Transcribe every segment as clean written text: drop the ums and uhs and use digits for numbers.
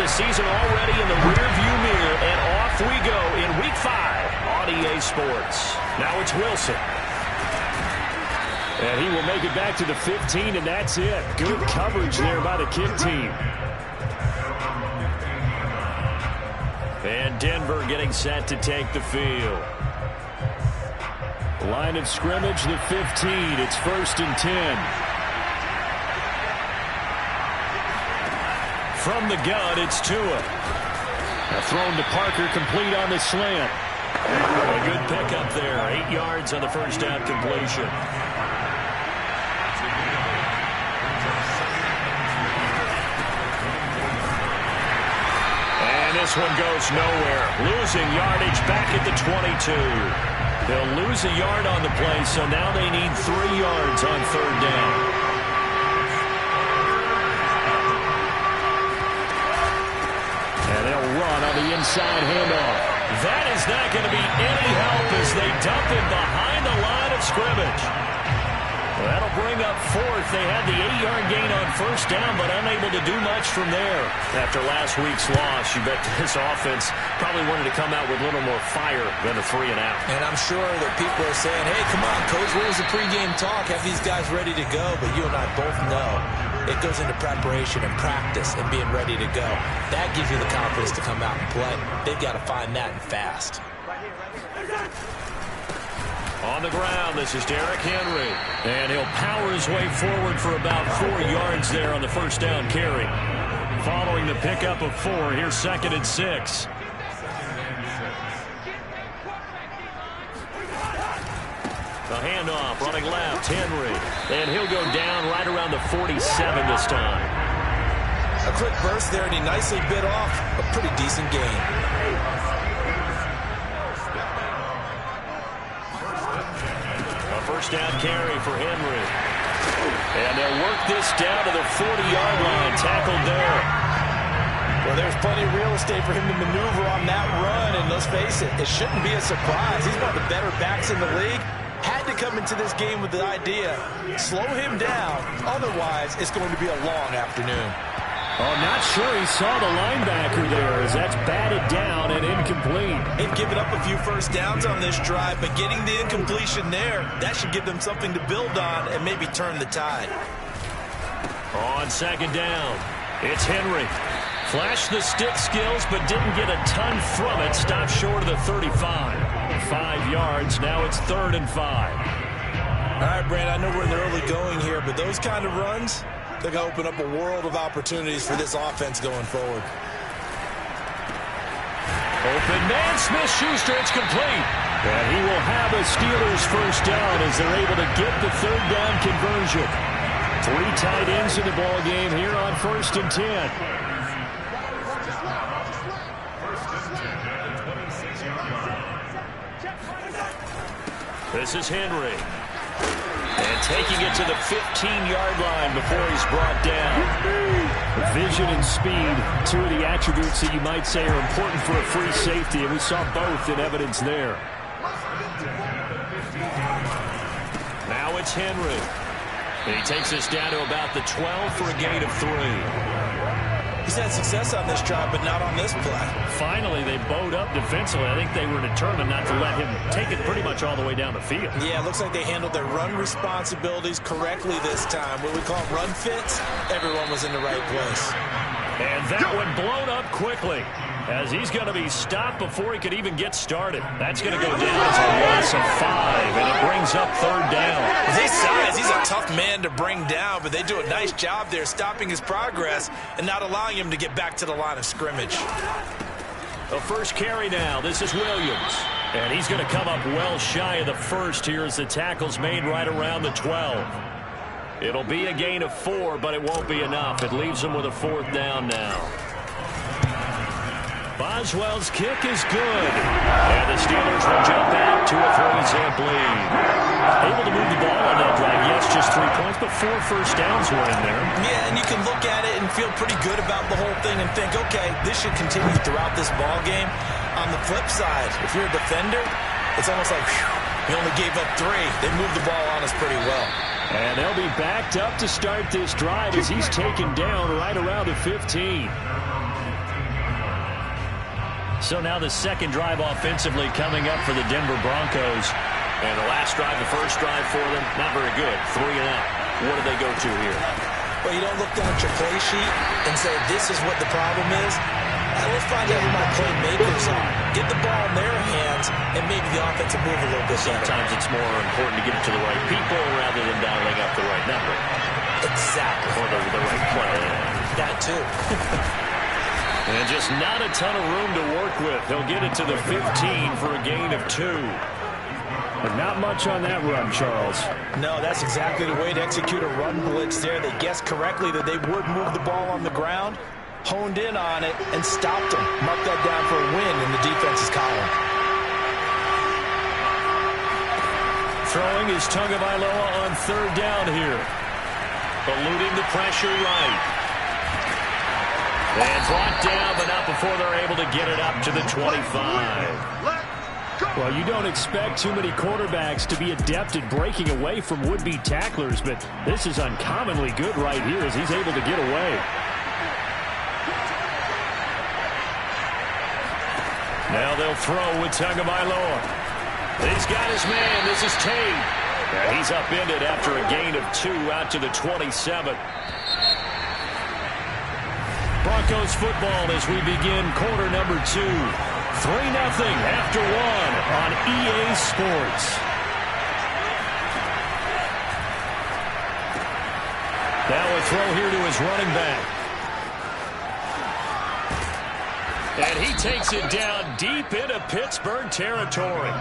season already in the rearview mirror, and off we go in Week 5 on EA Sports. Now it's Wilson. And he will make it back to the 15, and that's it. Good coverage there by the kick team. And Denver getting set to take the field. Line of scrimmage, the 15. It's 1st and 10. From the gun, it's Tua. Thrown to Parker, complete on the slant. A good pickup there. 8 yards on the first down completion. And this one goes nowhere. Losing yardage back at the 22. They'll lose a yard on the play, so now they need 3 yards on 3rd down. And they'll run on the inside handoff. That is not going to be any help as they dump him behind the line of scrimmage. Well, that'll bring up 4th. They had the 8-yard gain on 1st down, but unable to do much from there. After last week's loss, you bet this offense probably wanted to come out with a little more fire than a 3-and-out. And I'm sure that people are saying, hey, come on, Coach, what was the pregame talk? Have these guys ready to go? But you and I both know it goes into preparation and practice and being ready to go. That gives you the confidence to come out and play. They've got to find that and fast. On the ground, this is Derrick Henry. And he'll power his way forward for about 4 yards there on the first down carry. Following the pickup of 4, here's 2nd and 6. The handoff, running left, Henry. And he'll go down right around the 47 this time. A quick burst there, and he nicely bit off a pretty decent gain. A first down carry for Henry. And they'll work this down to the 40-yard line, tackled there. Well, there's plenty of real estate for him to maneuver on that run, and let's face it, it shouldn't be a surprise. He's one of the better backs in the league. Had to come into this game with the idea, slow him down, otherwise it's going to be a long afternoon. Oh, not sure he saw the linebacker there as that's batted down and incomplete. They've given up a few first downs on this drive, but getting the incompletion there, that should give them something to build on and maybe turn the tide. On 2nd down, it's Henry. Flashed the stick skills, but didn't get a ton from it. Stopped short of the 35. 5 yards. Now it's 3rd and 5. All right, Brand, I know we're in the early going here, but those kind of runs, they're going to open up a world of opportunities for this offense going forward. Open man, Smith-Schuster, it's complete. And he will have a Steelers first down as they're able to get the 3rd down conversion. 3 tight ends in the ball game here on 1st and 10. This is Henry. And taking it to the 15-yard line before he's brought down. Vision and speed, 2 of the attributes that you might say are important for a free safety, and we saw both in evidence there. Now it's Henry. He takes us down to about the 12 for a gain of 3. He's had success on this drive, but not on this play. Finally, they bowed up defensively. I think they were determined not to let him take it pretty much all the way down the field. Yeah, it looks like they handled their run responsibilities correctly this time. What we call run fits, everyone was in the right place. And that one blown up quickly as he's going to be stopped before he could even get started. That's going to go down as a loss of 5, and it brings up 3rd down. With his size, he's a tough man to bring down, but they do a nice job there stopping his progress and not allowing him to get back to the line of scrimmage. The first carry now. This is Williams. And he's going to come up well shy of the first here as the tackle's made right around the 12. It'll be a gain of 4, but it won't be enough. It leaves them with a 4th down now. Boswell's kick is good. And the Steelers will jump out to a 3-zip lead. Able to move the ball on that drive. Yes, just 3 points, but 4 first downs were in there. Yeah, and you can look at it and feel pretty good about the whole thing and think, okay, this should continue throughout this ball game. On the flip side, if you're a defender, it's almost like, whew, we only gave up 3. They moved the ball on us pretty well. And they'll be backed up to start this drive as he's taken down right around the 15. So now the second drive offensively coming up for the Denver Broncos. And the last drive, the first drive for them, not very good. 3 and out. What do they go to here? Well, you don't look down at your play sheet and say, this is what the problem is. Let's find out who my playmakers are. Get the ball in their hands, and maybe the offense will move a little bit better. Sometimes it's more important to get it to the right people rather than dialing up the right number. Exactly. Or the right play. That too. And just not a ton of room to work with. He'll get it to the 15 for a gain of 2. But not much on that run, Charles. No, that's exactly the way to execute a run blitz there. They guessed correctly that they would move the ball on the ground, honed in on it, and stopped them. Mark that down for a win in the defense's column. Throwing is Tagovailoa on third down here. Eluding the pressure right. And brought down, but not before they're able to get it up to the 25. Well, you don't expect too many quarterbacks to be adept at breaking away from would-be tacklers, but this is uncommonly good right here as he's able to get away. Now they'll throw with Tagovailoa. He's got his man. This is Tate. And he's upended after a gain of 2 out to the 27. Broncos football as we begin quarter number 2. 3-0 after 1 on EA Sports. Now a throw here to his running back. And he takes it down deep into Pittsburgh territory.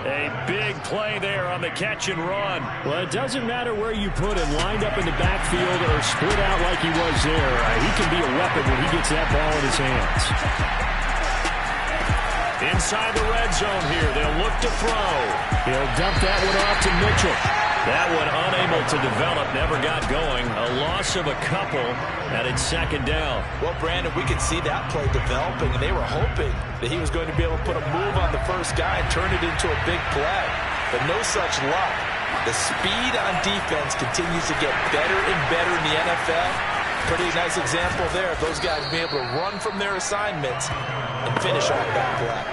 A big play there on the catch and run. Well, it doesn't matter where you put him, lined up in the backfield or split out like he was there. He can be a weapon when he gets that ball in his hands. Inside the red zone here, they'll look to throw. He'll dump that one off to Mitchell. That one unable to develop, never got going. A loss of a couple, and it's second down. Well, Brandon, we could see that play developing, and they were hoping that he was going to be able to put a move on the first guy and turn it into a big play. But no such luck. The speed on defense continues to get better and better in the NFL. Pretty nice example there of those guys being able to run from their assignments and finish off that play.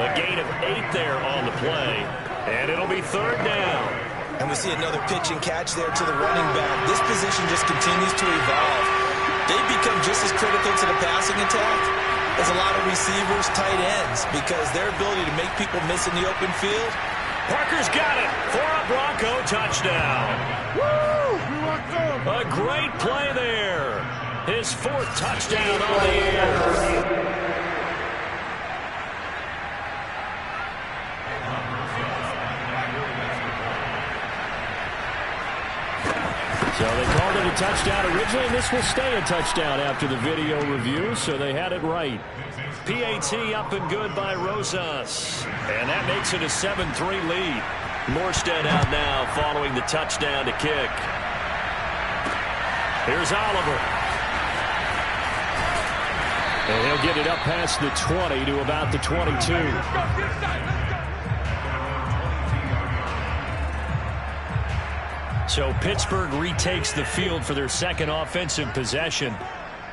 A gain of 8 there on the play, and it'll be third down. And we see another pitch and catch there to the running back. This position just continues to evolve. They become just as critical to the passing attack as a lot of receivers, tight ends, because their ability to make people miss in the open field. Parker's got it for a Bronco touchdown. Woo! A great play there. His 4th touchdown on the air. So they called it a touchdown originally, and this will stay a touchdown after the video review, so they had it right. PAT up and good by Rosas. And that makes it a 7-3 lead. Morstead out now following the touchdown to kick. Here's Oliver. And he'll get it up past the 20 to about the 22. So Pittsburgh retakes the field for their second offensive possession.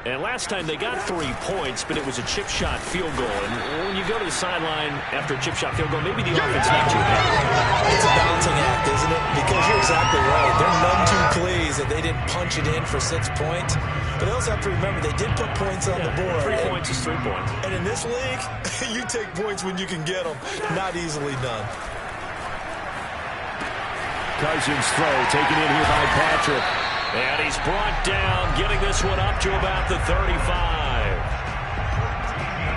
And last time they got 3 points, but it was a chip shot field goal. And when you go to the sideline after a chip shot field goal, maybe the offense not too bad. It's a balancing act, isn't it? Because you're exactly right. They're none too pleased that they didn't punch it in for 6 points. But they also have to remember they did put points on the board. 3 points is 3 points. And in this league, you take points when you can get them. Not easily done. Cousins throw taken in here by Patrick. And he's brought down, getting this one up to about the 35.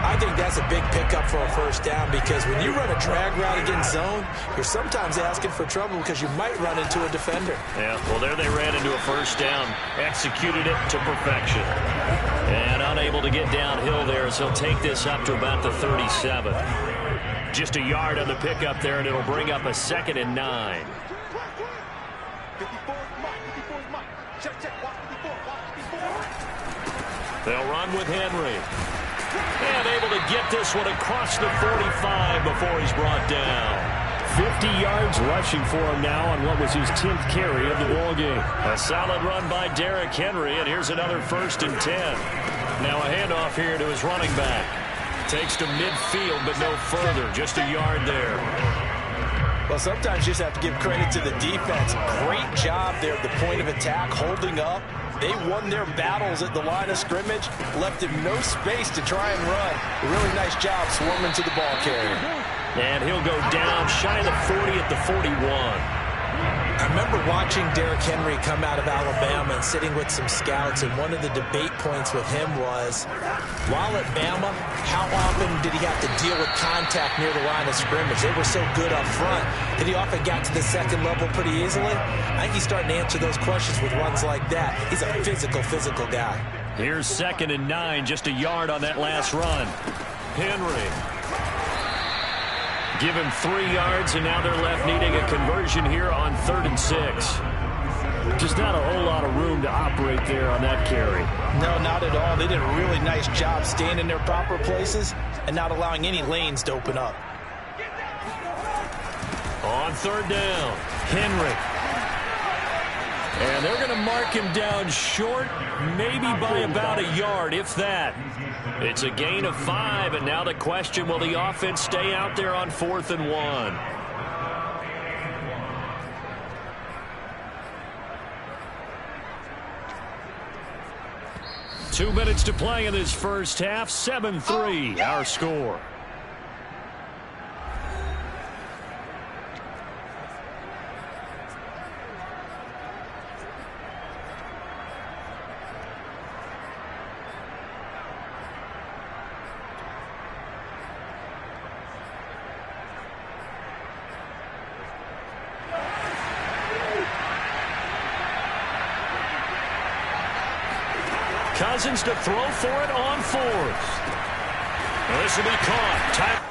I think that's a big pickup for a first down because when you run a drag route against zone, you're sometimes asking for trouble because you might run into a defender. Yeah, well, there they ran into a first down. Executed it to perfection. And unable to get downhill there, so he'll take this up to about the 37. Just a yard on the pickup there, and it'll bring up a 2nd and 9. They'll run with Henry. And able to get this one across the 45 before he's brought down. 50 yards rushing for him now on what was his 10th carry of the ball game. A solid run by Derrick Henry, and here's another 1st and 10. Now a handoff here to his running back. Takes to midfield, but no further. Just a yard there. Well, sometimes you just have to give credit to the defense. Great job there at the point of attack, holding up. They won their battles at the line of scrimmage, left him no space to try and run. A really nice job swarming to the ball carrier. And he'll go down shy of the 40 at the 41. I remember watching Derrick Henry come out of Alabama and sitting with some scouts, and one of the debate points with him was, while at Bama, how often did he have to deal with contact near the line of scrimmage? They were so good up front that he often got to the second level pretty easily. I think he's starting to answer those questions with runs like that. He's a physical guy. Here's 2nd and 9, just a yard on that last run. Henry. Give him 3 yards, and now they're left needing a conversion here on 3rd and 6. Just not a whole lot of room to operate there on that carry. No, not at all. They did a really nice job staying in their proper places and not allowing any lanes to open up. On 3rd down, Henry. And they're going to mark him down short, maybe by about a yard, if that. It's a gain of 5, and now the question, will the offense stay out there on 4th and 1? Two minutes to play in this first half. 7-3, our score. Cousins to throw for it on 4th. This will be caught.